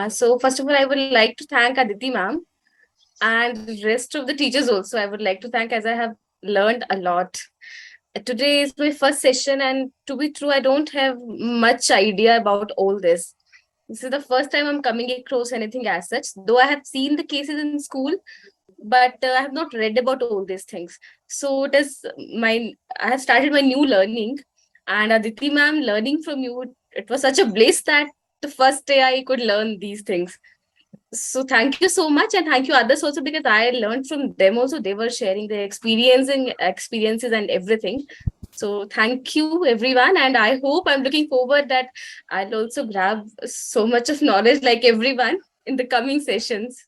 So first of all, I would like to thank Aditi ma'am and the rest of the teachers also. I would like to thank as I have learned a lot. Today is my first session, and to be true, I don't have much idea about all this. This is the first time I'm coming across anything as such, though I have seen the cases in school, but I have not read about all these things. So it is I have started my new learning, and Aditi ma'am, learning from you, it was such a bliss that the first day I could learn these things. So thank you so much, and thank you others also, because I learned from them also. They were sharing their experiences and everything. So thank you everyone, and I hope, I'm looking forward that I'll also grab so much of knowledge like everyone in the coming sessions.